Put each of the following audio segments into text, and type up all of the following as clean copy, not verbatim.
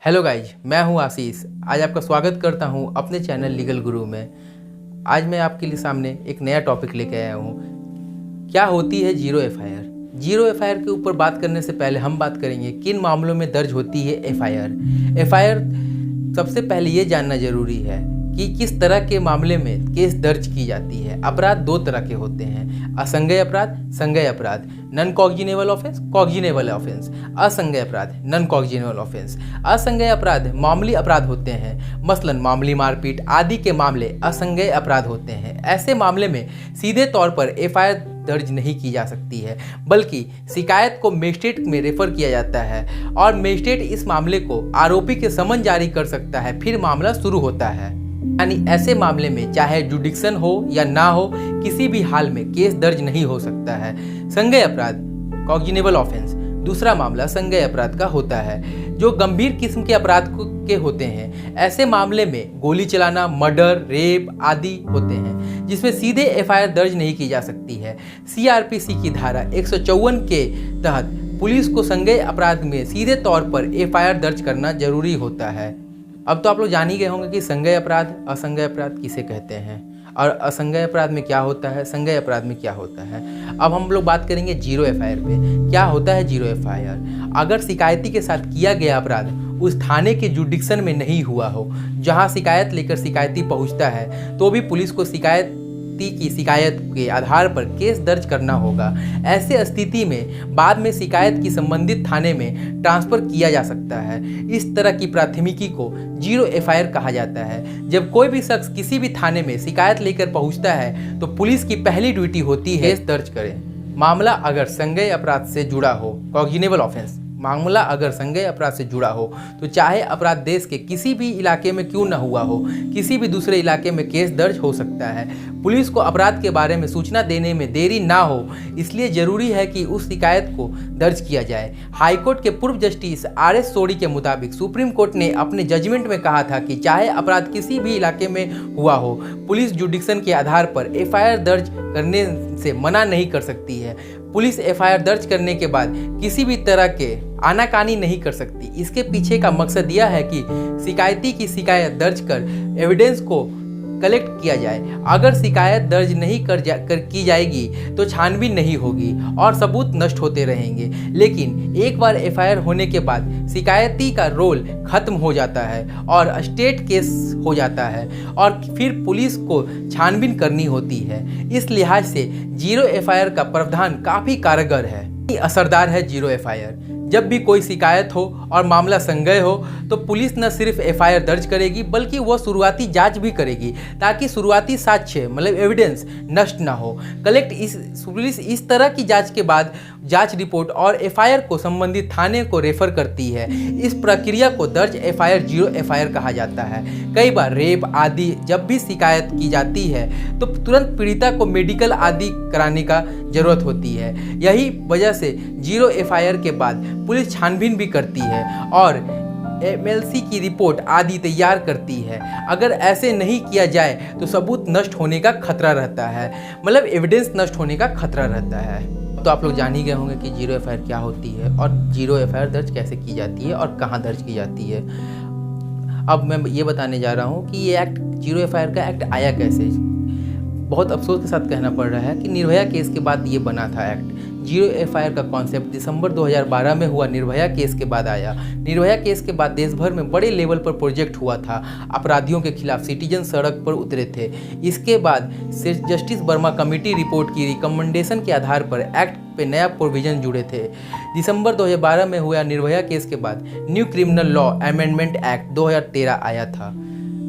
Hello guys, मैं हूं आशीष। आज आपका स्वागत करता हूं अपने चैनल लीगल गुरु में। आज मैं आपके लिए सामने एक नया टॉपिक लेके आया हूं। क्या होती है जीरो एफआईआर। जीरो एफआईआर के ऊपर बात करने से पहले हम बात करेंगे किन मामलों में दर्ज होती है एफआईआर। एफआईआर सबसे पहले ये जानना जरूरी है कि किस तरह के मामले में केस दर्ज की जाती है। अपराध दो तरह के होते हैं, असंज्ञेय अपराध, संज्ञेय अपराध। Non cognizable offence, cognizable offence. असंज्ञेय अपराध, नॉन कॉग्निजेबल ऑफेंस। असंज्ञेय अपराध मामूली अपराध होते हैं, मसलन मामूली मारपीट आदि के मामले असंज्ञेय अपराध होते हैं। ऐसे मामले में सीधे तौर पर एफआईआर दर्ज नहीं की जा सकती है, बल्कि शिकायत को मजिस्ट्रेट में रेफर किया जाता है और मजिस्ट्रेट इस मामले को आरोपी के समन जारी कर सकता है, फिर मामला शुरू होता है। यानी ऐसे मामले में चाहे जुडिक्शन हो या ना हो, किसी भी हाल में केस दर्ज नहीं हो सकता है। संज्ञेय अपराध, कॉग्निजेबल ऑफेंस, दूसरा मामला संज्ञेय अपराध का होता है जो गंभीर किस्म के अपराध के होते हैं। ऐसे मामले में गोली चलाना, मर्डर, रेप आदि होते हैं जिसमें सीधे एफआईआर दर्ज नहीं की जा सकती है। सीआरपीसी की धारा 154 के तहत पुलिस को संज्ञेय अपराध में सीधे तौर पर एफआईआर दर्ज करना जरूरी होता है। अब तो आप लोग जान ही गए होंगे कि संज्ञेय अपराध, असंज्ञेय अपराध किसे कहते हैं और असंज्ञेय अपराध में क्या होता है, संज्ञेय अपराध में क्या होता है। अब हम लोग बात करेंगे जीरो एफआईआर पे। क्या होता है जीरो एफआईआर? अगर शिकायती के साथ किया गया अपराध उस थाने के जुडिक्शन में नहीं हुआ हो जहां शिकायत लेकर शिकायती पहुंचता है, तो भी पुलिस को शिकायती की शिकायत के आधार पर केस दर्ज करना होगा। ऐसे स्थिति में बाद में शिकायत की संबंधित थाने में ट्रांसफर किया जा सकता है। इस तरह की प्राथमिकी को जीरो एफआईआर कहा जाता है। जब कोई भी शख्स किसी भी थाने में शिकायत लेकर पहुंचता है तो पुलिस की पहली ड्यूटी होती है केस दर्ज करें। मामला अगर संज्ञेय अपराध से जुड़ा हो, कॉग्निजेबल ऑफेंस, मामला अगर संज्ञेय अपराध से जुड़ा हो तो चाहे अपराध देश के किसी भी इलाके में क्यों न हुआ हो, किसी भी दूसरे इलाके में केस दर्ज हो सकता है। पुलिस को अपराध के बारे में सूचना देने में देरी ना हो, इसलिए जरूरी है कि उस शिकायत को दर्ज किया जाए। हाईकोर्ट के पूर्व जस्टिस आर.एस. सोढ़ी के मुताबिक सुप्रीम कोर्ट ने अपने जजमेंट में कहा था कि चाहे अपराध किसी भी इलाके में हुआ हो, पुलिस जुडिक्शन के आधार पर एफआईआर दर्ज करने से मना नहीं कर सकती है। पुलिस एफआईआर दर्ज करने के बाद किसी भी तरह के आनाकानी नहीं कर सकती। इसके पीछे का मकसद यह है कि शिकायती की शिकायत दर्ज कर एविडेंस को कलेक्ट किया जाए। अगर शिकायत दर्ज नहीं की जाएगी तो छानबीन नहीं होगी और सबूत नष्ट होते रहेंगे। लेकिन एक बार एफआईआर होने के बाद शिकायती का रोल खत्म हो जाता है और स्टेट केस हो जाता है और फिर पुलिस को छानबीन करनी होती है। इस लिहाज से जीरो एफआईआर का प्रावधान काफ़ी कारगर है, असरदार है जीरो एफआईआर। जब भी कोई शिकायत हो और मामला संज्ञेय हो तो पुलिस न सिर्फ एफआईआर दर्ज करेगी बल्कि वह शुरुआती जांच भी करेगी ताकि शुरुआती साक्ष्य मतलब एविडेंस नष्ट ना हो। पुलिस इस तरह की जांच के बाद जांच रिपोर्ट और एफआईआर को संबंधित थाने को रेफर करती है। इस प्रक्रिया को दर्ज एफआईआर जीरो एफआईआर कहा जाता है। कई बार रेप आदि जब भी शिकायत की जाती है तो तुरंत पीड़िता को मेडिकल आदि कराने का जरूरत होती है। यही वजह से जीरो एफआईआर के बाद पुलिस छानबीन भी करती है और एमएलसी की रिपोर्ट आदि तैयार करती है। अगर ऐसे नहीं किया जाए तो सबूत नष्ट होने का खतरा रहता है, मतलब एविडेंस नष्ट होने का खतरा रहता है। तो आप लोग जान ही गए होंगे कि जीरो एफआईआर क्या होती है और जीरो एफआईआर दर्ज कैसे की जाती है और कहाँ दर्ज की जाती है। अब मैं ये बताने जा रहा हूँ कि ये एक्ट, जीरो एफआईआर का एक्ट आया कैसे। बहुत अफसोस के साथ कहना पड़ रहा है कि निर्भया केस के बाद ये बना था एक्ट। जीरो एफआईआर का कॉन्सेप्ट दिसंबर 2012 में हुआ निर्भया केस के बाद आया। निर्भया केस के बाद देश भर में बड़े लेवल पर प्रोजेक्ट हुआ था। अपराधियों के खिलाफ सिटीजन सड़क पर उतरे थे। इसके बाद जस्टिस वर्मा कमेटी रिपोर्ट की रिकमेंडेशन के आधार पर एक्ट पे नया प्रोविजन जुड़े थे। दिसंबर 2012 में हुआ निर्भया केस के बाद new criminal law amendment act 2013 आया था।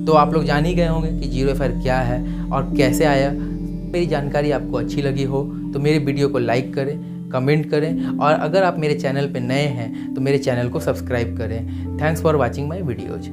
तो आप लोग जान ही गए होंगे कि जीरो एफआईआर क्या है और कैसे आया। मेरी जानकारी आपको अच्छी लगी हो तो मेरे वीडियो को लाइक करें, कमेंट करें और अगर आप मेरे चैनल पे नए हैं तो मेरे चैनल को सब्सक्राइब करें। Thanks for watching my videos.